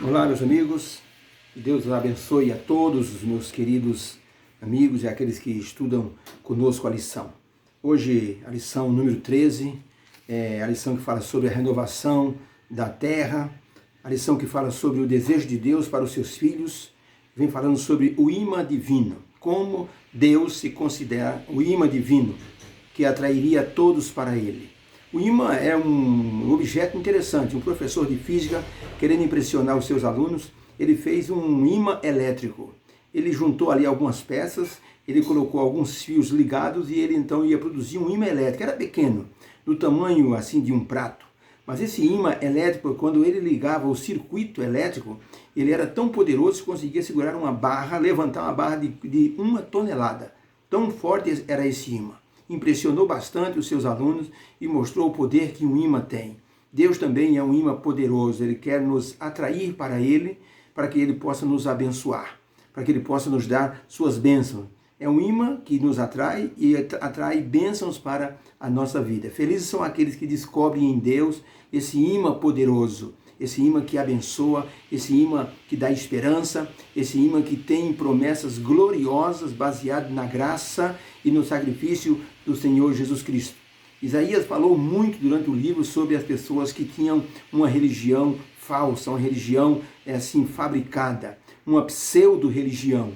Olá, meus amigos, que Deus abençoe a todos os meus queridos amigos e aqueles que estudam conosco a lição. Hoje, a lição número 13, é a lição que fala sobre a renovação da terra, a lição que fala sobre o desejo de Deus para os seus filhos, vem falando sobre o imã divino, como Deus se considera o imã divino, que atrairia todos para ele. O imã é um objeto interessante. Um professor de física, querendo impressionar os seus alunos, ele fez um imã elétrico. Ele juntou ali algumas peças, ele colocou alguns fios ligados e ele então ia produzir um imã elétrico. Era pequeno, do tamanho assim de um prato. Mas esse imã elétrico, quando ele ligava o circuito elétrico, ele era tão poderoso que conseguia segurar uma barra, levantar uma barra de 1 tonelada. Tão forte era esse imã. Impressionou bastante os seus alunos e mostrou o poder que um imã tem. Deus também é um imã poderoso, Ele quer nos atrair para Ele, para que Ele possa nos abençoar, para que Ele possa nos dar suas bênçãos. É um imã que nos atrai e atrai bênçãos para a nossa vida. Felizes são aqueles que descobrem em Deus esse imã poderoso, esse imã que abençoa, esse imã que dá esperança, esse imã que tem promessas gloriosas baseadas na graça e no sacrifício do Senhor Jesus Cristo. Isaías falou muito durante o livro sobre as pessoas que tinham uma religião falsa, uma religião assim fabricada, uma pseudo-religião, ou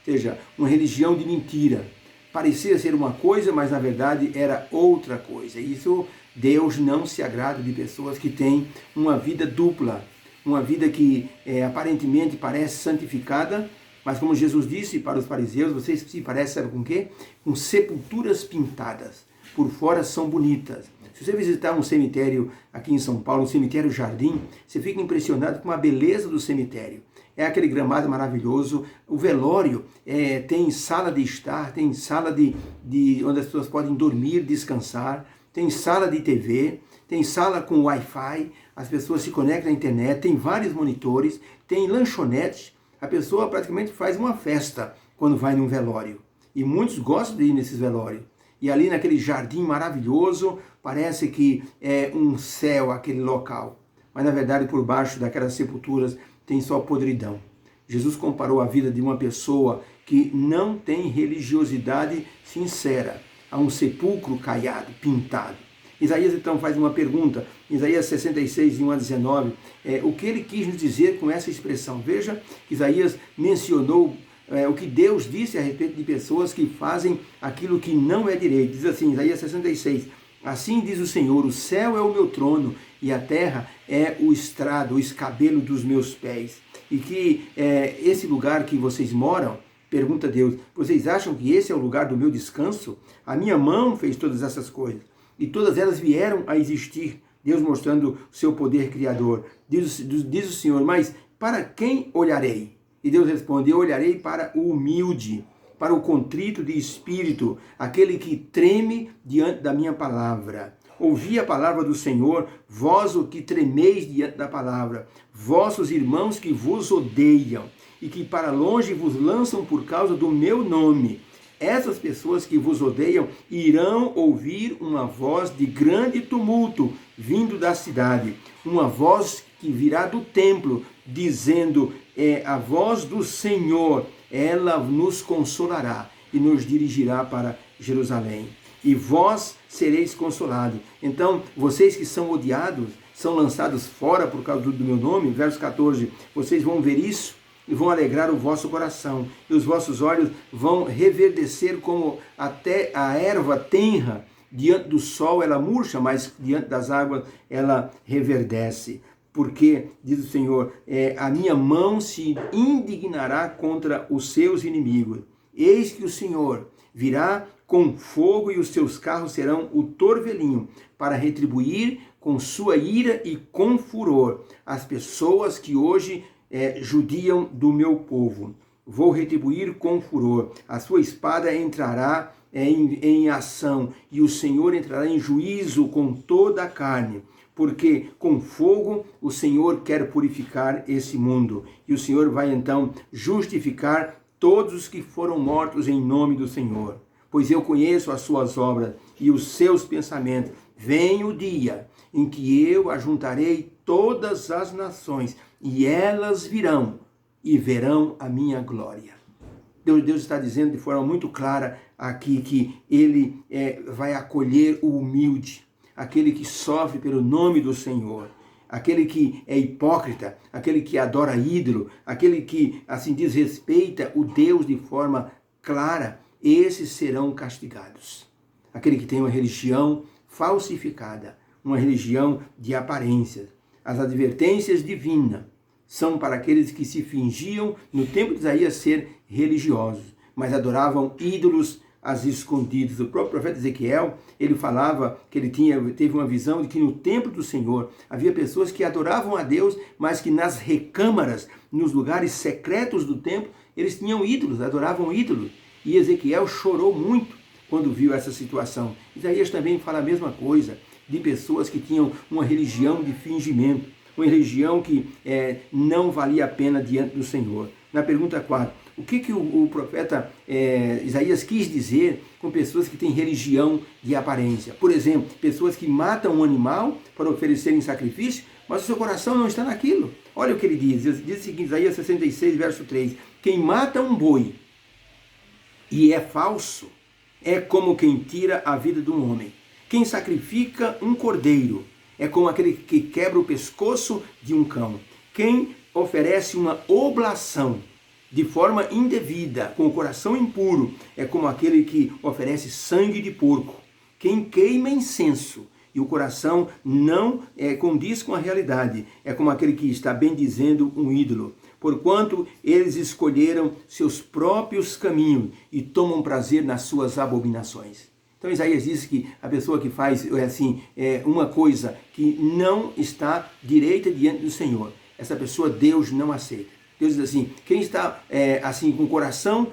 seja, uma religião de mentira. Parecia ser uma coisa, mas na verdade era outra coisa. Isso Deus não se agrada de pessoas que têm uma vida dupla, uma vida que aparentemente parece santificada, mas como Jesus disse para os fariseus, vocês se parecem, sabe com o quê? Com sepulturas pintadas. Por fora são bonitas. Se você visitar um cemitério aqui em São Paulo, um cemitério Jardim, você fica impressionado com a beleza do cemitério. É aquele gramado maravilhoso. O velório tem sala de estar, tem sala onde as pessoas podem dormir, descansar, tem sala de TV, tem sala com Wi-Fi, as pessoas se conectam à internet, tem vários monitores, tem lanchonetes. A pessoa praticamente faz uma festa quando vai num velório. E muitos gostam de ir nesses velórios. E ali naquele jardim maravilhoso, parece que é um céu aquele local. Mas na verdade por baixo daquelas sepulturas tem só podridão. Jesus comparou a vida de uma pessoa que não tem religiosidade sincera a um sepulcro caiado, pintado. Isaías então faz uma pergunta, Isaías 66, de 1 a 19, o que ele quis nos dizer com essa expressão? Veja, Isaías mencionou o que Deus disse a respeito de pessoas que fazem aquilo que não é direito. Diz assim, Isaías 66, assim diz o Senhor, o céu é o meu trono e a terra é o estrado, o escabelo dos meus pés. E que esse lugar que vocês moram, pergunta Deus, vocês acham que esse é o lugar do meu descanso? A minha mão fez todas essas coisas e todas elas vieram a existir. Deus mostrando o seu poder criador. Diz o Senhor, mas para quem olharei? E Deus responde, eu olharei para o humilde, para o contrito de espírito, aquele que treme diante da minha palavra. Ouvi a palavra do Senhor, vós o que tremeis diante da palavra, vossos irmãos que vos odeiam e que para longe vos lançam por causa do meu nome. Essas pessoas que vos odeiam irão ouvir uma voz de grande tumulto vindo da cidade, uma voz que virá do templo, dizendo, a voz do Senhor, ela nos consolará e nos dirigirá para Jerusalém. E vós sereis consolados. Então, vocês que são odiados, são lançados fora por causa do meu nome, verso 14, vocês vão ver isso e vão alegrar o vosso coração, e os vossos olhos vão reverdecer como até a erva tenra, diante do sol ela murcha, mas diante das águas ela reverdece. Porque, diz o Senhor, a minha mão se indignará contra os seus inimigos. Eis que o Senhor virá com fogo e os seus carros serão o torvelinho para retribuir com sua ira e com furor as pessoas que hoje judiam do meu povo. Vou retribuir com furor. A sua espada entrará em ação e o Senhor entrará em juízo com toda a carne. Porque com fogo o Senhor quer purificar esse mundo. E o Senhor vai então justificar todos os que foram mortos em nome do Senhor. Pois eu conheço as suas obras e os seus pensamentos. Vem o dia em que eu ajuntarei todas as nações, e elas virão e verão a minha glória. Deus está dizendo de forma muito clara aqui que ele vai acolher o humilde, aquele que sofre pelo nome do Senhor, aquele que é hipócrita, aquele que adora ídolo, aquele que, assim, desrespeita o Deus de forma clara, esses serão castigados. Aquele que tem uma religião falsificada, uma religião de aparências. As advertências divinas são para aqueles que se fingiam, no tempo de Isaías, ser religiosos, mas adoravam ídolos às escondidas. O próprio profeta Ezequiel, ele falava que ele teve uma visão de que no templo do Senhor havia pessoas que adoravam a Deus, mas que nas recâmaras, nos lugares secretos do templo, eles tinham ídolos, adoravam ídolos. E Ezequiel chorou muito quando viu essa situação. Isaías também fala a mesma coisa, de pessoas que tinham uma religião de fingimento, uma religião que não valia a pena diante do Senhor. Na pergunta 4, o que o profeta Isaías quis dizer com pessoas que têm religião de aparência? Por exemplo, pessoas que matam um animal para oferecerem sacrifício, mas o seu coração não está naquilo. Olha o que ele diz o seguinte, Isaías 66, verso 3, quem mata um boi e é falso, é como quem tira a vida de um homem. Quem sacrifica um cordeiro é como aquele que quebra o pescoço de um cão. Quem oferece uma oblação de forma indevida, com o coração impuro, é como aquele que oferece sangue de porco. Quem queima incenso e o coração não condiz com a realidade, é como aquele que está bendizendo um ídolo. Porquanto eles escolheram seus próprios caminhos e tomam prazer nas suas abominações. Então Isaías diz que a pessoa que faz uma coisa que não está direita diante do Senhor, essa pessoa Deus não aceita. Deus diz assim, quem está com o coração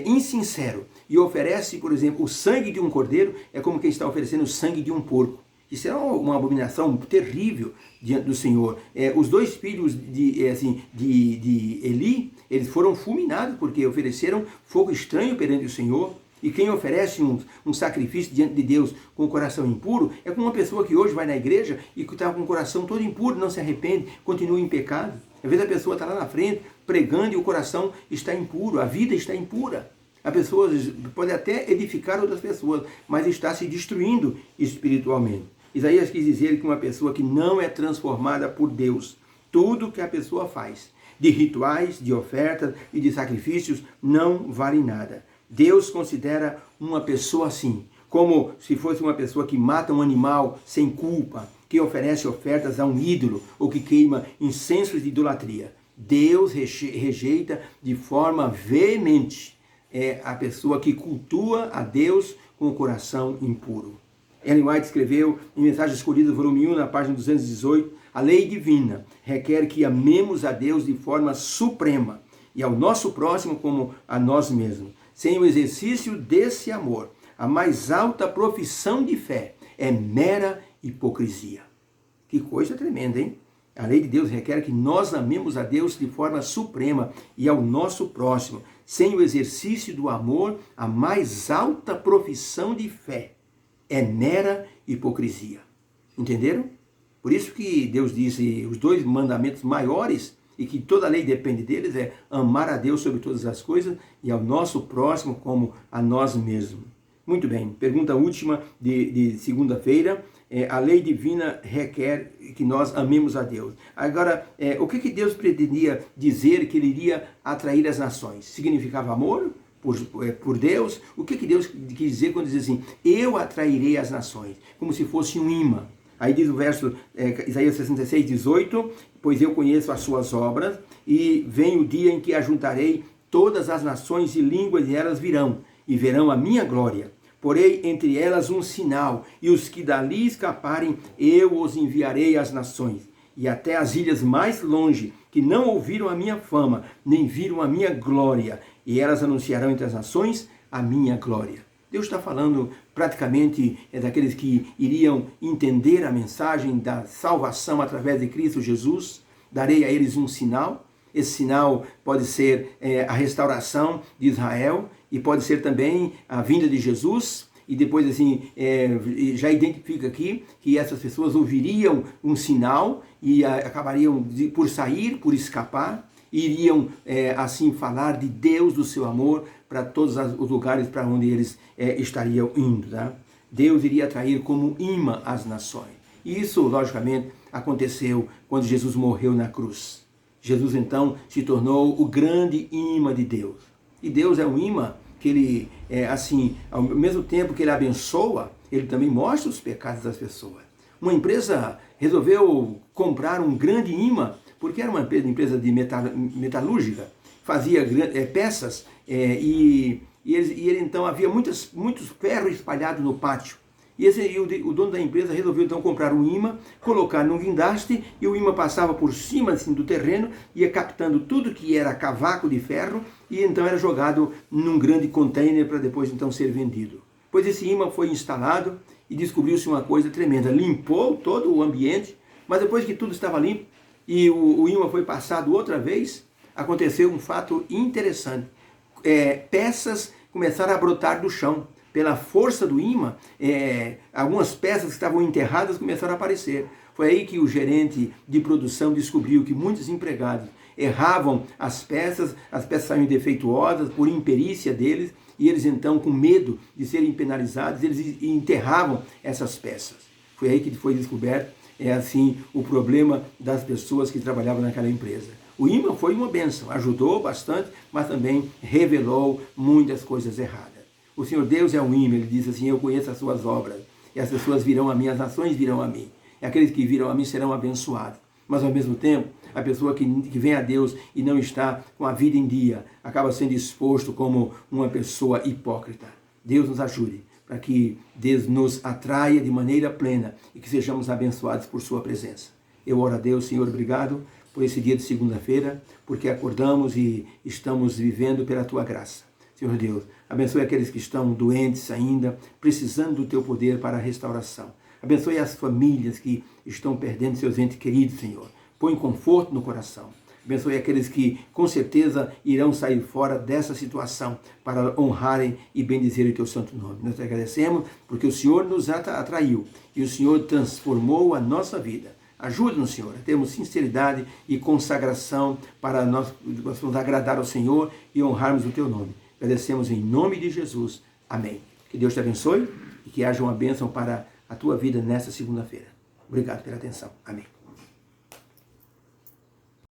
insincero e oferece, por exemplo, o sangue de um cordeiro, é como quem está oferecendo o sangue de um porco. Isso é uma abominação terrível diante do Senhor. Os dois filhos de Eli, eles foram fulminados porque ofereceram fogo estranho perante o Senhor. E quem oferece um sacrifício diante de Deus com o coração impuro, é como uma pessoa que hoje vai na igreja e que está com o coração todo impuro, não se arrepende, continua em pecado. Às vezes a pessoa está lá na frente, pregando e o coração está impuro, a vida está impura. A pessoa pode até edificar outras pessoas, mas está se destruindo espiritualmente. Isaías quis dizer que uma pessoa que não é transformada por Deus, tudo que a pessoa faz, de rituais, de ofertas e de sacrifícios, não vale nada. Deus considera uma pessoa assim, como se fosse uma pessoa que mata um animal sem culpa, que oferece ofertas a um ídolo ou que queima incensos de idolatria. Deus rejeita de forma veemente a pessoa que cultua a Deus com o coração impuro. Ellen White escreveu em Mensagem Escolhida, volume 1, na página 218, a lei divina requer que amemos a Deus de forma suprema e ao nosso próximo como a nós mesmos. Sem o exercício desse amor, a mais alta profissão de fé é mera hipocrisia. Que coisa tremenda, hein? A lei de Deus requer que nós amemos a Deus de forma suprema e ao nosso próximo. Sem o exercício do amor, a mais alta profissão de fé é mera hipocrisia. Entenderam? Por isso que Deus disse os dois mandamentos maiores e que toda a lei depende deles, é amar a Deus sobre todas as coisas e ao nosso próximo como a nós mesmos. Muito bem, pergunta última de segunda-feira. A lei divina requer que nós amemos a Deus. Agora, o que Deus pretendia dizer que ele iria atrair as nações? Significava amor por Deus? O que Deus quis dizer quando diz assim, eu atrairei as nações? Como se fosse um imã. Aí diz o verso, Isaías 66, 18, pois eu conheço as suas obras, e vem o dia em que ajuntarei todas as nações e línguas, e elas virão, e verão a minha glória. Porei entre elas um sinal, e os que dali escaparem, eu os enviarei às nações, e até as ilhas mais longe, que não ouviram a minha fama, nem viram a minha glória, e elas anunciarão entre as nações a minha glória. Deus está falando praticamente daqueles que iriam entender a mensagem da salvação através de Cristo Jesus. Darei a eles um sinal. Esse sinal pode ser a restauração de Israel e pode ser também a vinda de Jesus. e depois assim, já identifica aqui que essas pessoas ouviriam um sinal e acabariam por sair, por escapar, iriam assim falar de Deus, do seu amor, para todos os lugares para onde eles estariam indo. Tá? Deus iria atrair como imã as nações. E isso, logicamente, aconteceu quando Jesus morreu na cruz. Jesus, então, se tornou o grande imã de Deus. E Deus é um imã que ele, assim, ao mesmo tempo que ele abençoa, ele também mostra os pecados das pessoas. Uma empresa resolveu comprar um grande imã, porque era uma empresa de metalúrgica, fazia peças, e ele então havia muitos ferros espalhados no pátio. E o dono da empresa resolveu então comprar um imã, colocar num guindaste, e o imã passava por cima assim, do terreno, ia captando tudo que era cavaco de ferro, e então era jogado num grande container para depois então ser vendido. Pois esse imã foi instalado e descobriu-se uma coisa tremenda. Limpou todo o ambiente, mas depois que tudo estava limpo e o imã foi passado outra vez, aconteceu um fato interessante. Peças começaram a brotar do chão. Pela força do imã, algumas peças que estavam enterradas começaram a aparecer. Foi aí que o gerente de produção descobriu que muitos empregados erravam as peças saíam defeituosas por imperícia deles, e eles então, com medo de serem penalizados, eles enterravam essas peças. Foi aí que foi descoberto, assim, o problema das pessoas que trabalhavam naquela empresa. O imã foi uma bênção, ajudou bastante, mas também revelou muitas coisas erradas. O Senhor Deus é um imã, ele diz assim, eu conheço as suas obras, e as pessoas virão a mim, as nações virão a mim, e aqueles que virão a mim serão abençoados. Mas ao mesmo tempo, a pessoa que vem a Deus e não está com a vida em dia, acaba sendo exposto como uma pessoa hipócrita. Deus nos ajude, para que Deus nos atraia de maneira plena, e que sejamos abençoados por sua presença. Eu oro a Deus, Senhor, obrigado por esse dia de segunda-feira, porque acordamos e estamos vivendo pela tua graça. Senhor Deus, abençoe aqueles que estão doentes ainda, precisando do teu poder para a restauração. Abençoe as famílias que estão perdendo seus entes queridos, Senhor. Põe conforto no coração. Abençoe aqueles que com certeza irão sair fora dessa situação para honrarem e bendizerem o teu santo nome. Nós te agradecemos porque o Senhor nos atraiu e o Senhor transformou a nossa vida. Ajuda-nos, Senhor, a termos sinceridade e consagração para nós agradar ao Senhor e honrarmos o teu nome. Agradecemos em nome de Jesus. Amém. Que Deus te abençoe e que haja uma bênção para a tua vida nesta segunda-feira. Obrigado pela atenção. Amém.